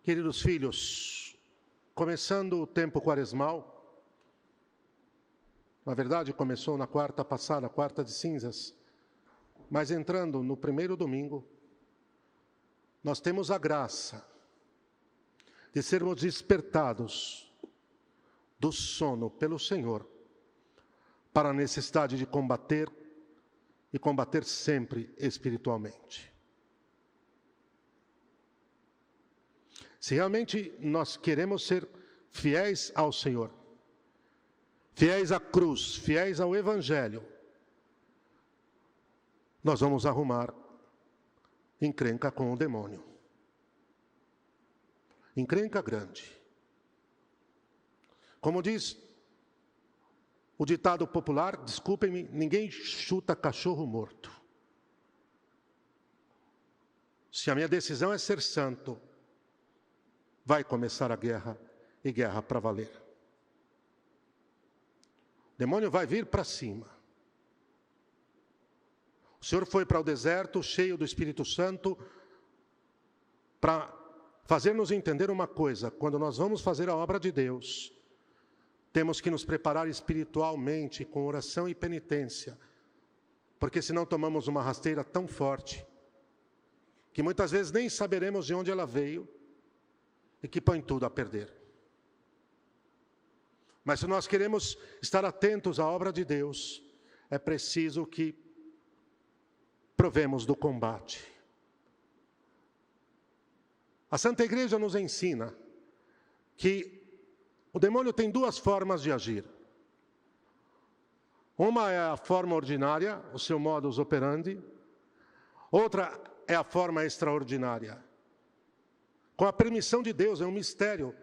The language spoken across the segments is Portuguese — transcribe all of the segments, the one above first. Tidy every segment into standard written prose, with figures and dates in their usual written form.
Queridos filhos, começando o tempo quaresmal, na verdade começou na quarta passada, quarta de cinzas, mas entrando no primeiro domingo, nós temos a graça de sermos despertados do sono pelo Senhor, para a necessidade de combater, e combater sempre espiritualmente. Se realmente nós queremos ser fiéis ao Senhor, fiéis à cruz, fiéis ao Evangelho, nós vamos arrumar encrenca com o demônio. Encrenca grande. Como diz o ditado popular, desculpem-me, ninguém chuta cachorro morto. Se a minha decisão é ser santo, vai começar a guerra, e guerra para valer. O demônio vai vir para cima. O Senhor foi para o deserto, cheio do Espírito Santo, para fazer-nos entender uma coisa: quando nós vamos fazer a obra de Deus, temos que nos preparar espiritualmente, com oração e penitência, porque senão tomamos uma rasteira tão forte, que muitas vezes nem saberemos de onde ela veio, e que põe tudo a perder. Mas se nós queremos estar atentos à obra de Deus, é preciso que provemos do combate. A Santa Igreja nos ensina que o demônio tem duas formas de agir. Uma é a forma ordinária, o seu modus operandi. Outra é a forma extraordinária. Com a permissão de Deus, é um mistério.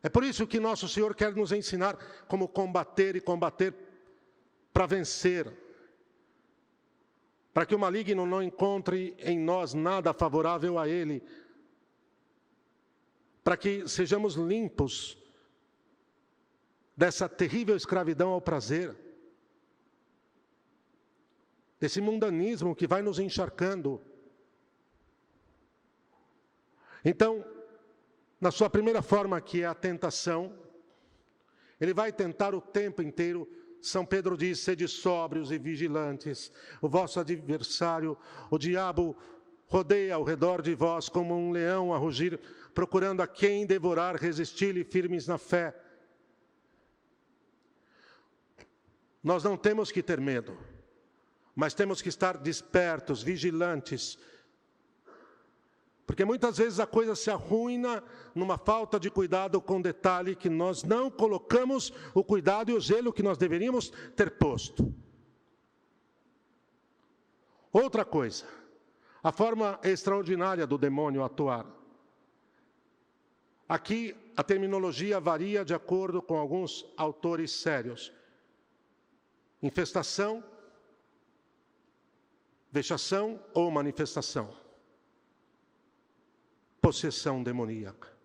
É por isso que nosso Senhor quer nos ensinar como combater e combater para vencer. Para que o maligno não encontre em nós nada favorável a ele. Para que sejamos limpos dessa terrível escravidão ao prazer. Desse mundanismo que vai nos encharcando. Então, na sua primeira forma, que é a tentação, ele vai tentar o tempo inteiro. São Pedro diz: sede sóbrios e vigilantes. O vosso adversário, o diabo, rodeia ao redor de vós como um leão a rugir, procurando a quem devorar. Resisti-lhe firmes na fé. Nós não temos que ter medo, mas temos que estar despertos, vigilantes, porque muitas vezes a coisa se arruína numa falta de cuidado com detalhe que nós não colocamos o cuidado e o zelo que nós deveríamos ter posto. Outra coisa, a forma extraordinária do demônio atuar. Aqui a terminologia varia de acordo com alguns autores sérios. Infestação, vexação ou manifestação. Possessão demoníaca.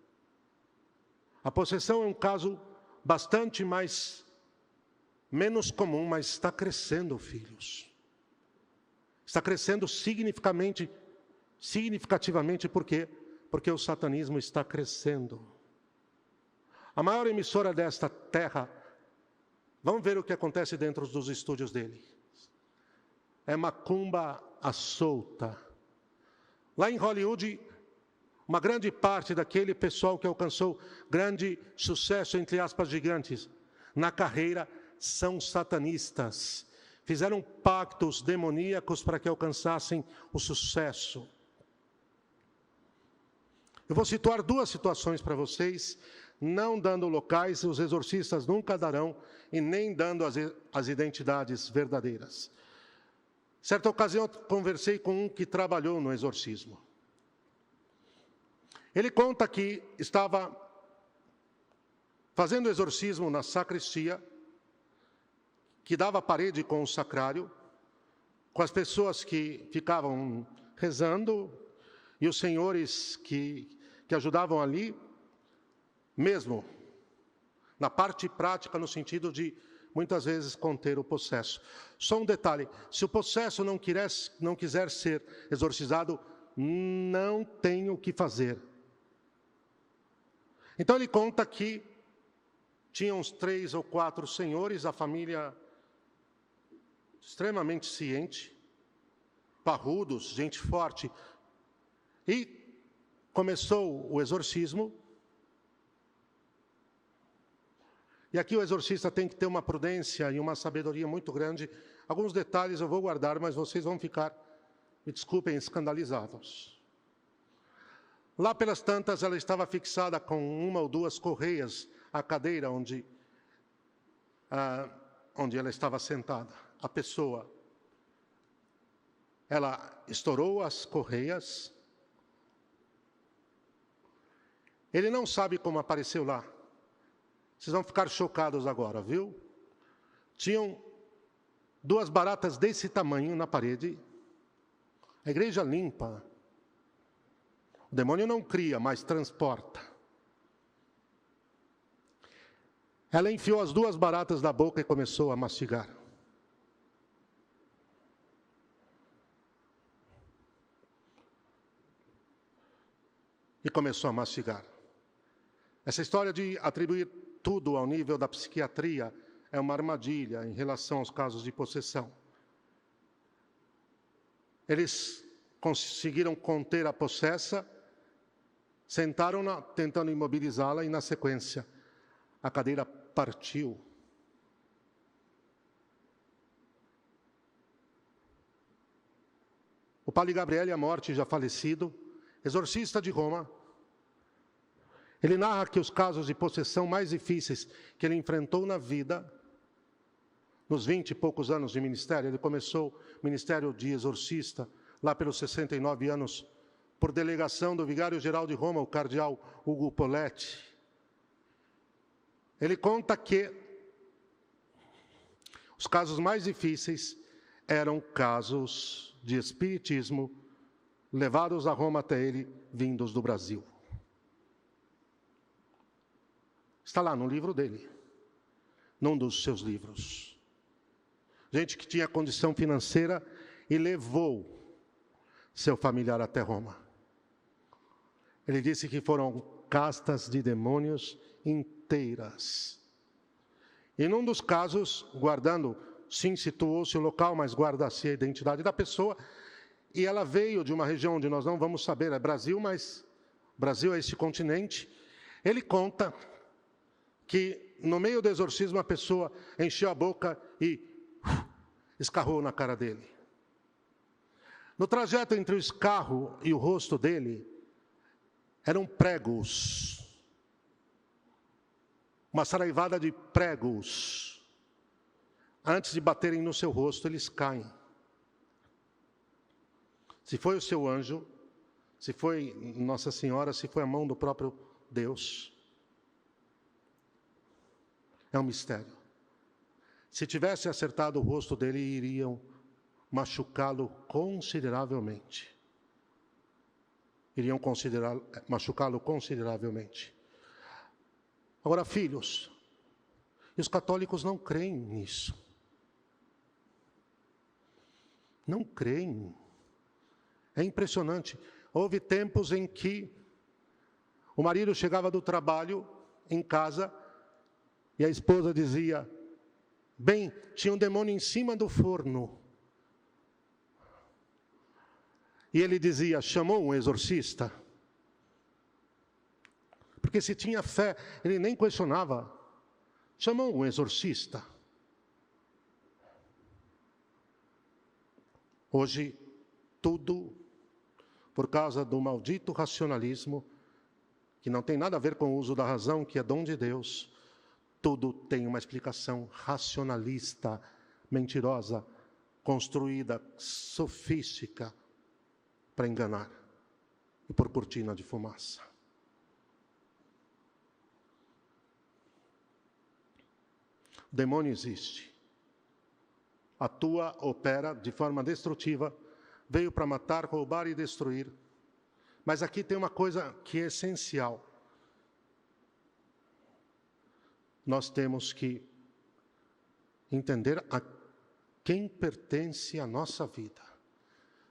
A possessão é um caso bastante menos comum, mas está crescendo, filhos. Está crescendo significativamente, por quê? Porque o satanismo está crescendo. A maior emissora desta terra, vamos ver o que acontece dentro dos estúdios dele. É macumba à solta. Lá em Hollywood, uma grande parte daquele pessoal que alcançou grande sucesso, entre aspas, gigantes, na carreira, são satanistas. Fizeram pactos demoníacos para que alcançassem o sucesso. Eu vou situar duas situações para vocês, não dando locais, os exorcistas nunca darão, e nem dando as identidades verdadeiras. Certa ocasião, eu conversei com um que trabalhou no exorcismo. Ele conta que estava fazendo exorcismo na sacristia, que dava a parede com o sacrário, com as pessoas que ficavam rezando, e os senhores que ajudavam ali, mesmo na parte prática, no sentido de, muitas vezes, conter o possesso. Só um detalhe: se o possesso não quiser ser exorcizado, não tem o que fazer. Então ele conta que tinha uns 3 ou 4 senhores, a família extremamente ciente, parrudos, gente forte. E começou o exorcismo. E aqui o exorcista tem que ter uma prudência e uma sabedoria muito grande. Alguns detalhes eu vou guardar, mas vocês vão ficar, me desculpem, escandalizados. Lá pelas tantas, ela estava fixada com 1 ou 2 correias à cadeira onde ela estava sentada. A pessoa, ela estourou as correias. Ele não sabe como apareceu lá. Vocês vão ficar chocados agora, viu? Tinham 2 baratas desse tamanho na parede. A igreja limpa. O demônio não cria, mas transporta. Ela enfiou as 2 baratas na boca e começou a mastigar. E começou a mastigar. Essa história de atribuir tudo ao nível da psiquiatria é uma armadilha em relação aos casos de possessão. Eles conseguiram conter a possessa, sentaram-na tentando imobilizá-la e, na sequência, a cadeira partiu. O padre Gabriele, a morte, já falecido, exorcista de Roma, ele narra que os casos de possessão mais difíceis que ele enfrentou na vida, nos 20 e poucos anos de ministério, ele começou o ministério de exorcista, lá pelos 69 anos, por delegação do vigário-geral de Roma, o cardeal Ugo Poletti. Ele conta que os casos mais difíceis eram casos de espiritismo levados a Roma até ele, vindos do Brasil. Está lá no livro dele, num dos seus livros. Gente que tinha condição financeira e levou seu familiar até Roma. Ele disse que foram castas de demônios inteiras. E num dos casos, guardando, sim, situou-se o local, mas guarda-se a identidade da pessoa, e ela veio de uma região onde nós não vamos saber, é Brasil, mas Brasil é esse continente. Ele conta que no meio do exorcismo a pessoa encheu a boca e escarrou na cara dele. No trajeto entre o escarro e o rosto dele, eram pregos. Uma saraivada de pregos. Antes de baterem no seu rosto, eles caem. Se foi o seu anjo, se foi Nossa Senhora, se foi a mão do próprio Deus, é um mistério. Se tivesse acertado o rosto dele, iriam machucá-lo consideravelmente. Iriam machucá-lo consideravelmente. Agora, filhos, os católicos não creem nisso. Não creem. É impressionante. Houve tempos em que o marido chegava do trabalho em casa e a esposa dizia: bem, tinha um demônio em cima do forno. E ele dizia: chamou um exorcista? Porque se tinha fé, ele nem questionava. Chamou um exorcista. Hoje, tudo, por causa do maldito racionalismo, que não tem nada a ver com o uso da razão, que é dom de Deus, tudo tem uma explicação racionalista, mentirosa, construída, sofística, para enganar, e por cortina de fumaça. O demônio existe. Atua, opera de forma destrutiva, veio para matar, roubar e destruir. Mas aqui tem uma coisa que é essencial. Nós temos que entender a quem pertence a nossa vida.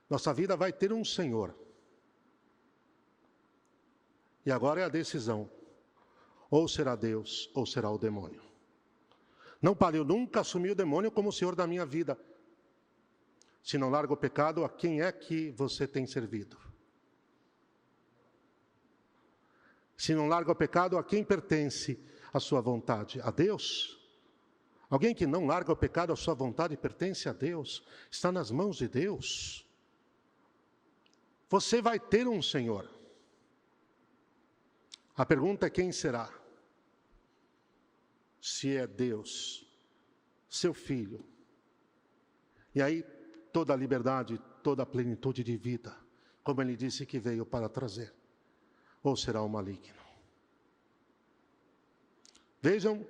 Nossa vida vai ter um Senhor. E agora é a decisão. Ou será Deus, ou será o demônio. Não, Padre, eu nunca assumi o demônio como o Senhor da minha vida. Se não larga o pecado, a quem é que você tem servido? Se não larga o pecado, a quem pertence a sua vontade? A Deus? Alguém que não larga o pecado, a sua vontade pertence a Deus, está nas mãos de Deus. Você vai ter um Senhor. A pergunta é quem será? Se é Deus, seu Filho. E aí toda a liberdade, toda a plenitude de vida, como Ele disse que veio para trazer. Ou será o maligno? Vejam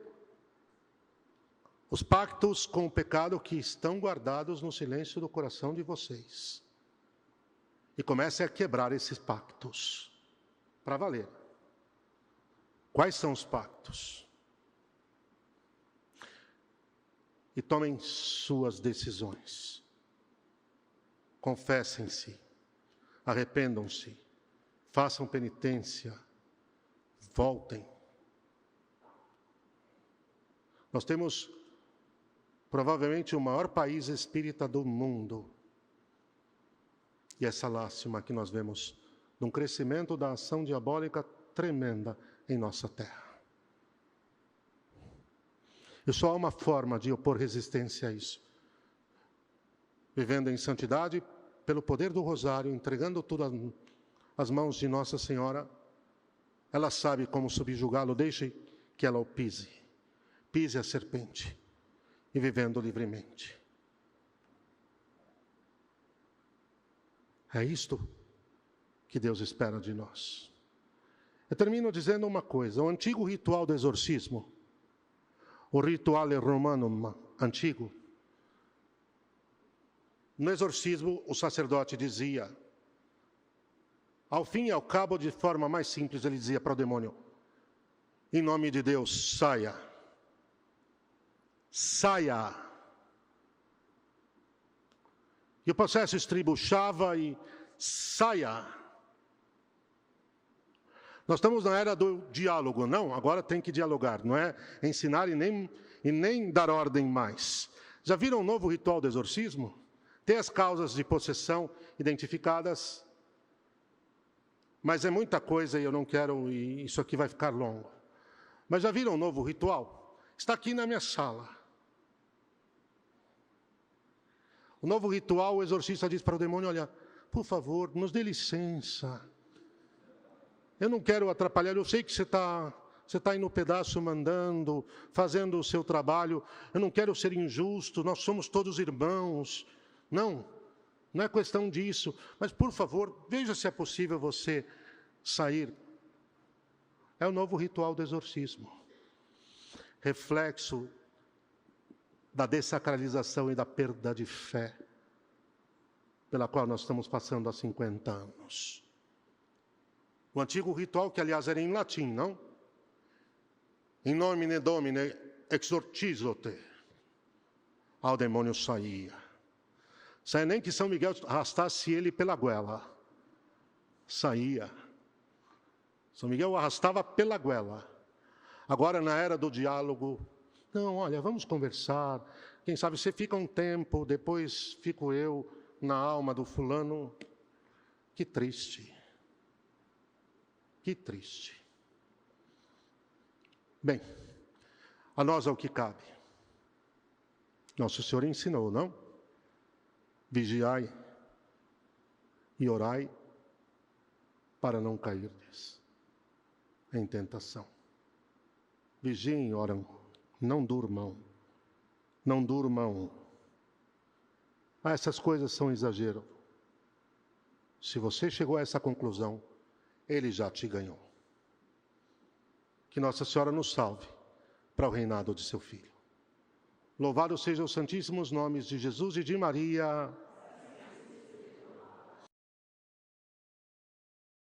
os pactos com o pecado que estão guardados no silêncio do coração de vocês. E comecem a quebrar esses pactos, para valer. Quais são os pactos? E tomem suas decisões. Confessem-se, arrependam-se, façam penitência, voltem. Nós temos provavelmente o maior país espírita do mundo. E essa lástima que nós vemos de um crescimento da ação diabólica tremenda em nossa terra. E só há uma forma de opor resistência a isso. Vivendo em santidade, pelo poder do rosário, entregando tudo às mãos de Nossa Senhora. Ela sabe como subjugá-lo, deixe que ela o pise. Pise a serpente. E vivendo livremente. É isto que Deus espera de nós. Eu termino dizendo uma coisa. O antigo ritual do exorcismo, o rituale romano antigo, no exorcismo o sacerdote dizia, ao fim e ao cabo, de forma mais simples, ele dizia para o demônio, em nome de Deus, saia. Saia. E o processo estribuchava e saia. Nós estamos na era do diálogo. Não, agora tem que dialogar. Não é ensinar e nem dar ordem mais. Já viram o novo ritual do exorcismo? Tem as causas de possessão identificadas. Mas é muita coisa e eu não quero, e isso aqui vai ficar longo. Mas já viram o novo ritual? Está aqui na minha sala. O novo ritual, o exorcista diz para o demônio, olha, por favor, nos dê licença. Eu não quero atrapalhar, eu sei que você está aí no pedaço mandando, fazendo o seu trabalho, eu não quero ser injusto, nós somos todos irmãos. Não é questão disso, mas por favor, veja se é possível você sair. É o novo ritual do exorcismo. Reflexo da dessacralização e da perda de fé, pela qual nós estamos passando há 50 anos. O antigo ritual, que aliás era em latim, não? In nomine Domine exorcizo-te. Ao demônio saía. Saia nem que São Miguel arrastasse ele pela goela. Saía. São Miguel o arrastava pela goela. Agora, na era do diálogo, não, olha, vamos conversar. Quem sabe você fica um tempo, depois fico eu na alma do fulano. Que triste. Que triste. Bem, a nós é o que cabe. Nosso Senhor ensinou, não? Vigiai e orai para não cairdes em tentação. Vigiem e oram, não durmam. Não durmam. Essas coisas são exagero. Se você chegou a essa conclusão, Ele já te ganhou. Que Nossa Senhora nos salve para o reinado de seu Filho. Louvado sejam os santíssimos nomes de Jesus e de Maria.